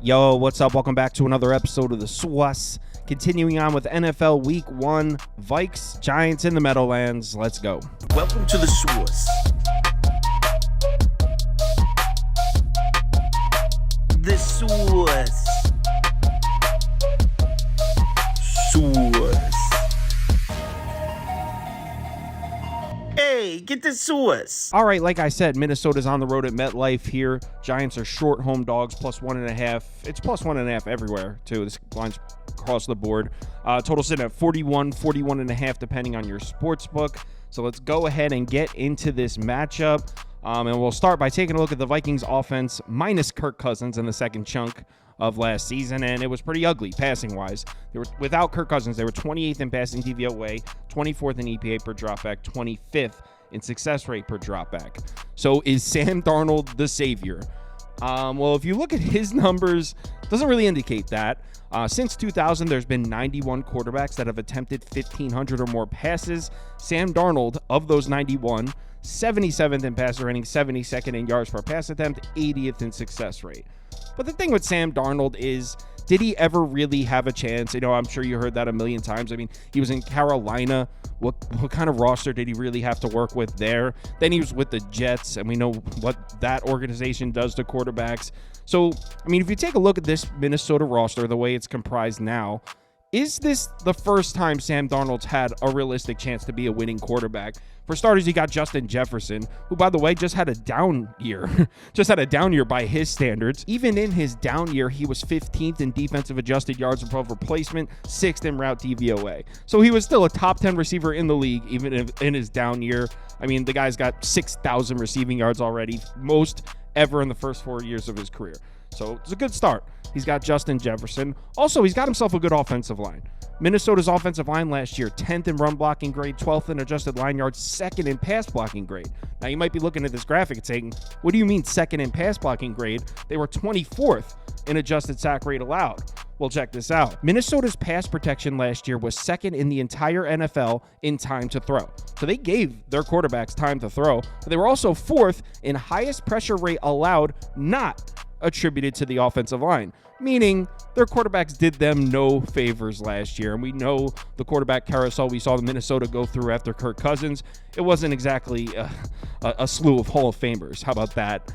Yo, what's up? Welcome back to another episode of the SWUS. Continuing on with NFL Week 1, Vikes, Giants in the Meadowlands. Let's go. Welcome to the SWUS. The SWUS. SWUS. Hey, get the SWUS. All right, like I said, Minnesota's on the road at MetLife here. Giants are short home dogs, plus 1.5. It's plus 1.5 everywhere, too. This line's across the board. Total sitting at 41.5, depending on your sports book. So let's go ahead and get into this matchup. And we'll start by taking a look at the Vikings offense minus Kirk Cousins in the second chunk of last season, and it was pretty ugly passing-wise. They were without Kirk Cousins, they were 28th in passing DVOA, 24th in EPA per dropback, 25th in success rate per dropback. So is Sam Darnold the savior? Well, if you look at his numbers, it doesn't really indicate that. Since 2000, there's been 91 quarterbacks that have attempted 1,500 or more passes. Sam Darnold, of those 91, 77th in passer rating, 72nd in yards per pass attempt, 80th in success rate. But the thing with Sam Darnold is, did he ever really have a chance? You know, I'm sure you heard that a million times. I mean, he was in Carolina. What kind of roster did he really have to work with there? Then he was with the Jets, and we know what that organization does to quarterbacks. So, I mean, if you take a look at this Minnesota roster, the way it's comprised now, is this the first time Sam Darnold's had a realistic chance to be a winning quarterback? For starters, you got Justin Jefferson, who, by the way, just had a down year. Just had a down year by his standards. Even in his down year, he was 15th in defensive adjusted yards above replacement, 6th in route DVOA. So he was still a top 10 receiver in the league, even in his down year. I mean, the guy's got 6,000 receiving yards already, most ever in the first 4 years of his career. So it's a good start. He's got Justin Jefferson. Also, he's got himself a good offensive line. Minnesota's offensive line last year, 10th in run blocking grade, 12th in adjusted line yards, 2nd in pass blocking grade. Now, you might be looking at this graphic and saying, what do you mean 2nd in pass blocking grade? They were 24th in adjusted sack rate allowed. Well, check this out. Minnesota's pass protection last year was 2nd in the entire NFL in time to throw. So they gave their quarterbacks time to throw, but they were also 4th in highest pressure rate allowed, not attributed to the offensive line, meaning their quarterbacks did them no favors last year. And we know the quarterback carousel we saw Minnesota go through after Kirk Cousins. It wasn't exactly a slew of Hall of Famers. How about that?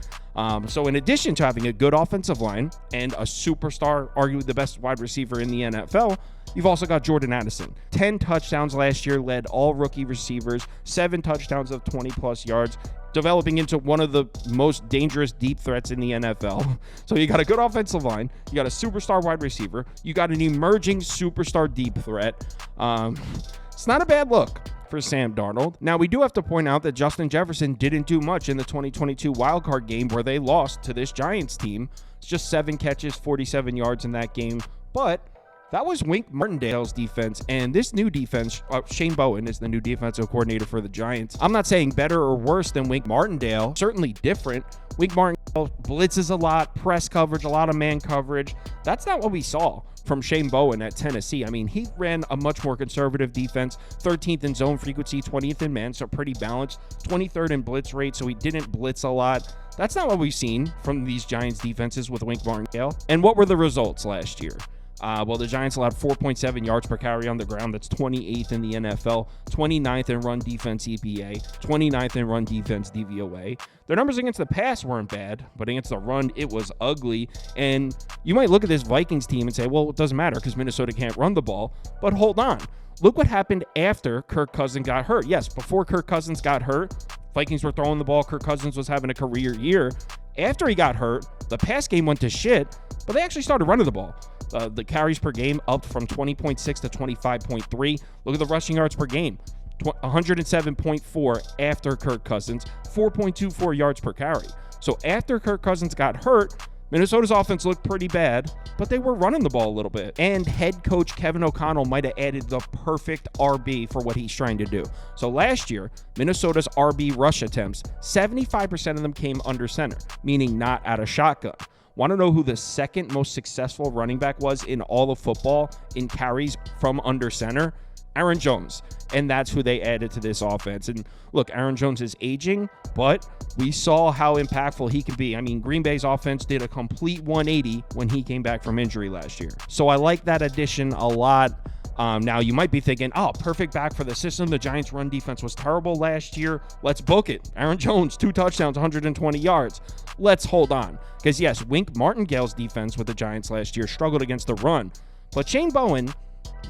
So in addition to having a good offensive line and a superstar, arguably the best wide receiver in the NFL, you've also got Jordan Addison. 10 touchdowns last year, led all rookie receivers, 7 touchdowns of 20-plus yards, developing into one of the most dangerous deep threats in the NFL. So you got a good offensive line, you got a superstar wide receiver, you got an emerging superstar deep threat. It's not a bad look for Sam Darnold. Now, we do have to point out that Justin Jefferson didn't do much in the 2022 wildcard game where they lost to this Giants team. It's just 7 catches, 47 yards in that game, but that was Wink Martindale's defense, and this new defense, Shane Bowen is the new defensive coordinator for the Giants. I'm not saying better or worse than Wink Martindale, certainly different. Wink Martindale blitzes a lot, press coverage, a lot of man coverage. That's not what we saw from Shane Bowen at Tennessee. I mean, he ran a much more conservative defense, 13th in zone frequency, 20th in man, so pretty balanced, 23rd in blitz rate, so he didn't blitz a lot. That's not what we've seen from these Giants defenses with Wink Martindale. And what were the results last year? Well, the Giants allowed 4.7 yards per carry on the ground. That's 28th in the NFL, 29th in run defense EPA, 29th in run defense DVOA. Their numbers against the pass weren't bad, but against the run, it was ugly. And you might look at this Vikings team and say, well, it doesn't matter because Minnesota can't run the ball. But hold on. Look what happened after Kirk Cousins got hurt. Yes, before Kirk Cousins got hurt, Vikings were throwing the ball. Kirk Cousins was having a career year. After he got hurt, the pass game went to shit, but they actually started running the ball. The carries per game upped from 20.6 to 25.3. Look at the rushing yards per game, 107.4 after Kirk Cousins, 4.24 yards per carry. So after Kirk Cousins got hurt, Minnesota's offense looked pretty bad, but they were running the ball a little bit. And head coach Kevin O'Connell might have added the perfect RB for what he's trying to do. So last year, Minnesota's RB rush attempts, 75% of them came under center, meaning not out of shotgun. Want to know who the second most successful running back was in all of football in carries from under center? Aaron Jones. And that's who they added to this offense. And look, Aaron Jones is aging, but we saw how impactful he can be. I mean, Green Bay's offense did a complete 180 when he came back from injury last year. So I like that addition a lot. Now, you might be thinking, oh, perfect back for the system. The Giants' run defense was terrible last year. Let's book it. Aaron Jones, 2 touchdowns, 120 yards. Let's hold on. Because, yes, Wink Martingale's defense with the Giants last year struggled against the run. But Shane Bowen,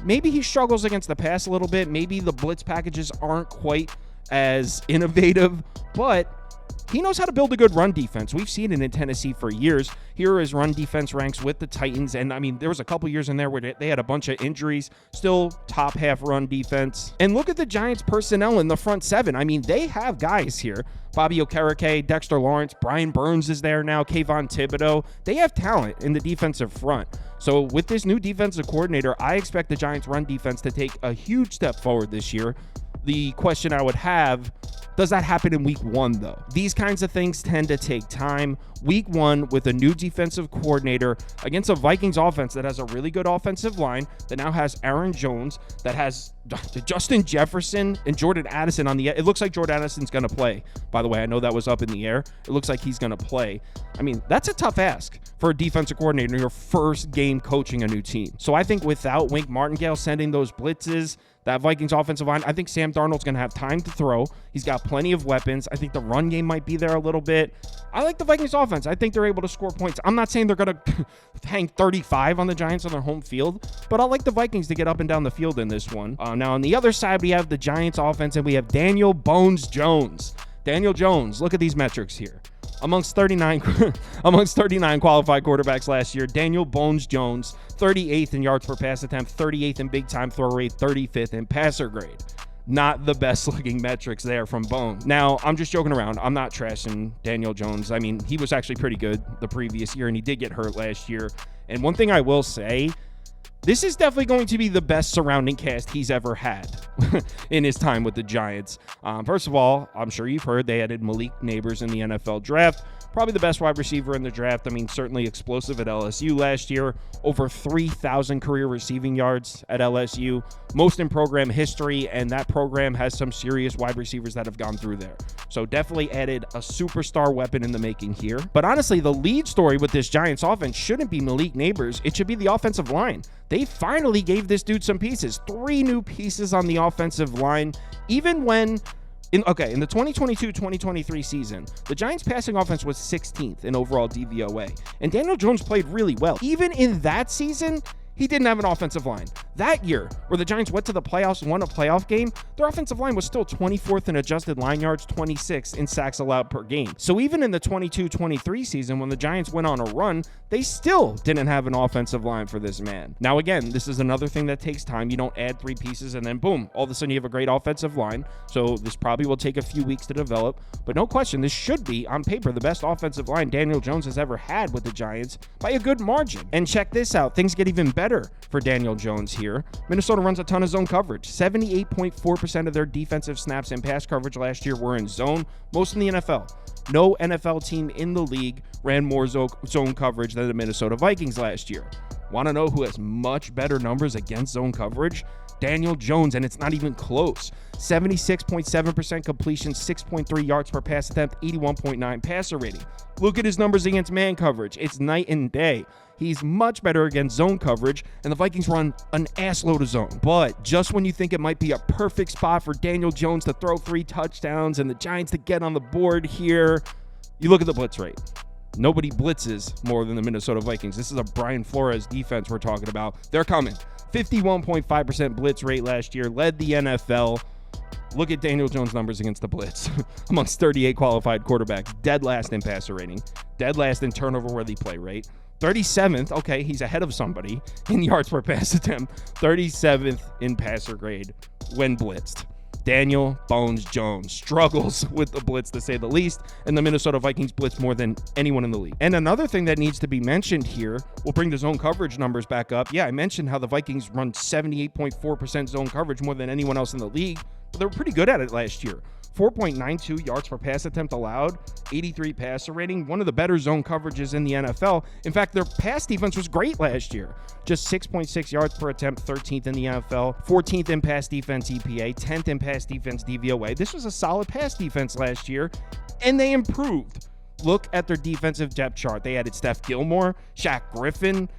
maybe he struggles against the pass a little bit. Maybe the blitz packages aren't quite as innovative, but he knows how to build a good run defense. We've seen it in Tennessee for years. Here are his run defense ranks with the Titans. And, I mean, there was a couple years in there where they had a bunch of injuries. Still top half run defense. And look at the Giants' personnel in the front seven. I mean, they have guys here. Bobby Okereke, Dexter Lawrence, Brian Burns is there now, Kayvon Thibodeau. They have talent in the defensive front. So with this new defensive coordinator, I expect the Giants' run defense to take a huge step forward this year. The question I would have, does that happen in week 1, though? These kinds of things tend to take time. Week 1 with a new defensive coordinator against a Vikings offense that has a really good offensive line, that now has Aaron Jones, that has Justin Jefferson and Jordan Addison on the end. It looks like Jordan Addison's going to play. By the way, I know that was up in the air. It looks like he's going to play. I mean, that's a tough ask for a defensive coordinator in your first game coaching a new team. So I think without Wink Martingale sending those blitzes, that Vikings offensive line, I think Sam Darnold's going to have time to throw. He's got plenty of weapons. I think the run game might be there a little bit. I like the Vikings offense. I think they're able to score points. I'm not saying they're going to hang 35 on the Giants on their home field, but I like the Vikings to get up and down the field in this one. Now, on the other side, we have the Giants offense, and we have Daniel Bones Jones. Daniel Jones, look at these metrics here. Amongst 39 qualified quarterbacks last year, Daniel Bones Jones, 38th in yards per pass attempt, 38th in big time throw rate, 35th in passer grade. Not the best looking metrics there from Bones. Now, I'm just joking around. I'm not trashing Daniel Jones. I mean, he was actually pretty good the previous year, and he did get hurt last year. And one thing I will say, this is definitely going to be the best surrounding cast he's ever had in his time with the Giants. First of all, I'm sure you've heard they added Malik Neighbors in the NFL draft. Probably the best wide receiver in the draft. I mean, certainly explosive at LSU last year. Over 3,000 career receiving yards at LSU. Most in program history, and that program has some serious wide receivers that have gone through there. So definitely added a superstar weapon in the making here. But honestly, the lead story with this Giants offense shouldn't be Malik Neighbors. It should be the offensive line. They finally gave this dude some pieces. 3 new pieces on the offensive line. Even when in the 2022-2023 season, the Giants passing offense was 16th in overall DVOA, and Daniel Jones played really well. Even in that season, he didn't have an offensive line. That year, where the Giants went to the playoffs and won a playoff game, their offensive line was still 24th in adjusted line yards, 26th in sacks allowed per game. So even in the 22-23 season, when the Giants went on a run, they still didn't have an offensive line for this man. Now again, this is another thing that takes time. You don't add 3 pieces and then boom, all of a sudden you have a great offensive line. So this probably will take a few weeks to develop, but no question, this should be, on paper, the best offensive line Daniel Jones has ever had with the Giants by a good margin. And check this out, things get even better for Daniel Jones here. Minnesota runs a ton of zone coverage. 78.4% of their defensive snaps and pass coverage last year were in zone, most in the NFL. No NFL team in the league ran more zone coverage than the Minnesota Vikings last year. Want to know who has much better numbers against zone coverage? Daniel Jones, and it's not even close. 76.7% completion, 6.3 yards per pass attempt, 81.9 passer rating. Look at his numbers against man coverage. It's night and day. He's much better against zone coverage, and the Vikings run an assload of zone. But just when you think it might be a perfect spot for Daniel Jones to throw 3 touchdowns and the Giants to get on the board here, you look at the blitz rate. Nobody blitzes more than the Minnesota Vikings. This is a Brian Flores defense we're talking about. They're coming. 51.5% blitz rate last year, led the NFL. Look at Daniel Jones' numbers against the blitz. Amongst 38 qualified quarterbacks, dead last in passer rating, dead last in turnover-worthy play rate, 37th, okay, he's ahead of somebody in yards per pass attempt, 37th in passer grade when blitzed. Daniel Bones Jones struggles with the blitz, to say the least, and the Minnesota Vikings blitz more than anyone in the league. And another thing that needs to be mentioned here, we'll bring the zone coverage numbers back up. Yeah, I mentioned how the Vikings run 78.4% zone coverage more than anyone else in the league, but they were pretty good at it last year. 4.92 yards per pass attempt allowed, 83 passer rating, one of the better zone coverages in the NFL. In fact, their pass defense was great last year. Just 6.6 yards per attempt, 13th in the NFL, 14th in pass defense EPA, 10th in pass defense DVOA. This was a solid pass defense last year, and they improved. Look at their defensive depth chart. They added Steph Gilmore, Shaq Griffin,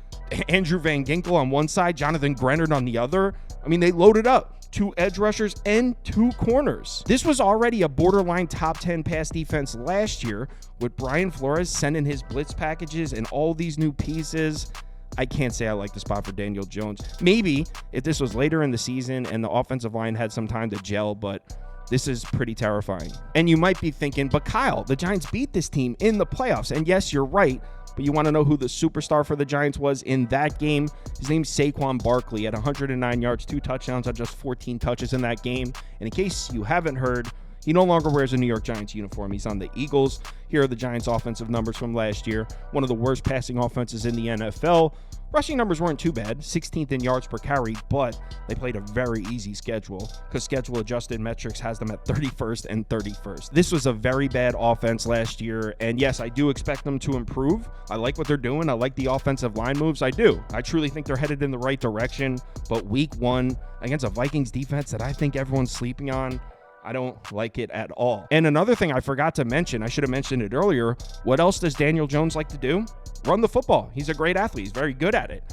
Andrew Van Ginkel on one side, Jonathan Grenard on the other. I mean, they loaded up 2 edge rushers and 2 corners. This was already a borderline top 10 pass defense last year. With Brian Flores sending his blitz packages and all these new pieces, I can't say I like the spot for Daniel Jones. Maybe if this was later in the season and the offensive line had some time to gel, but this is pretty terrifying. And you might be thinking, but Kyle, the Giants beat this team in the playoffs. And yes, you're right. But you want to know who the superstar for the Giants was in that game? His name's Saquon Barkley at 109 yards, 2 touchdowns on just 14 touches in that game. And in case you haven't heard, he no longer wears a New York Giants uniform. He's on the Eagles. Here are the Giants' offensive numbers from last year. One of the worst passing offenses in the NFL. Rushing numbers weren't too bad, 16th in yards per carry, but they played a very easy schedule because schedule-adjusted metrics has them at 31st and 31st. This was a very bad offense last year, and yes, I do expect them to improve. I like what they're doing. I like the offensive line moves. I do. I truly think they're headed in the right direction, but week 1 against a Vikings defense that I think everyone's sleeping on, I don't like it at all. And another thing I forgot to mention, I should have mentioned it earlier, what else does Daniel Jones like to do? Run the football. He's a great athlete. He's very good at it.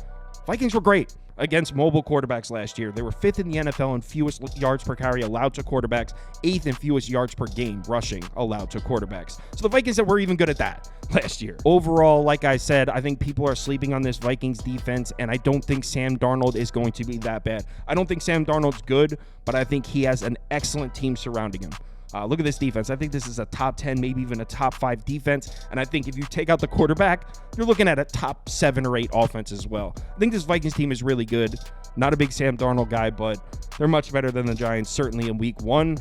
Vikings were great against mobile quarterbacks last year. They were 5th in the NFL in fewest yards per carry allowed to quarterbacks, 8th in fewest yards per game rushing allowed to quarterbacks. So the Vikings were even good at that last year. Overall, like I said, I think people are sleeping on this Vikings defense, and I don't think Sam Darnold is going to be that bad. I don't think Sam Darnold's good, but I think he has an excellent team surrounding him. Look at this defense. I think this is a top 10, maybe even a top 5 defense. And I think if you take out the quarterback, you're looking at a top 7 or 8 offense as well. I think this Vikings team is really good. Not a big Sam Darnold guy, but they're much better than the Giants, certainly in week 1.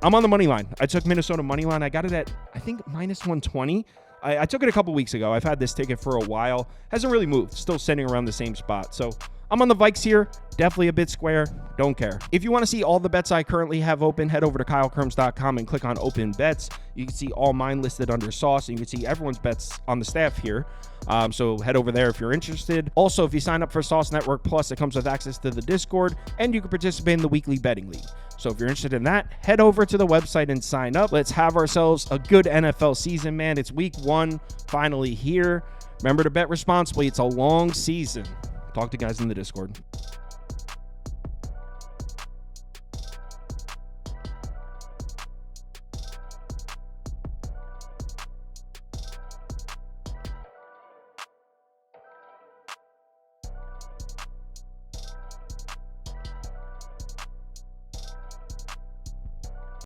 I'm on the money line. I took Minnesota money line. I got it at, I think, minus 120. I took it a couple weeks ago. I've had this ticket for a while. Hasn't really moved. Still sitting around the same spot. So I'm on the Vikes here. Definitely a bit square. Don't care. If you want to see all the bets I currently have open, head over to KyleKirms.com and click on Open Bets. You can see all mine listed under Sauce, and you can see everyone's bets on the staff here. So head over there if you're interested. Also, if you sign up for Sauce Network Plus, it comes with access to the Discord, and you can participate in the weekly betting league. So if you're interested in that, head over to the website and sign up. Let's have ourselves a good NFL season, man. It's week 1, finally here. Remember to bet responsibly. It's a long season. Talk to guys in the Discord.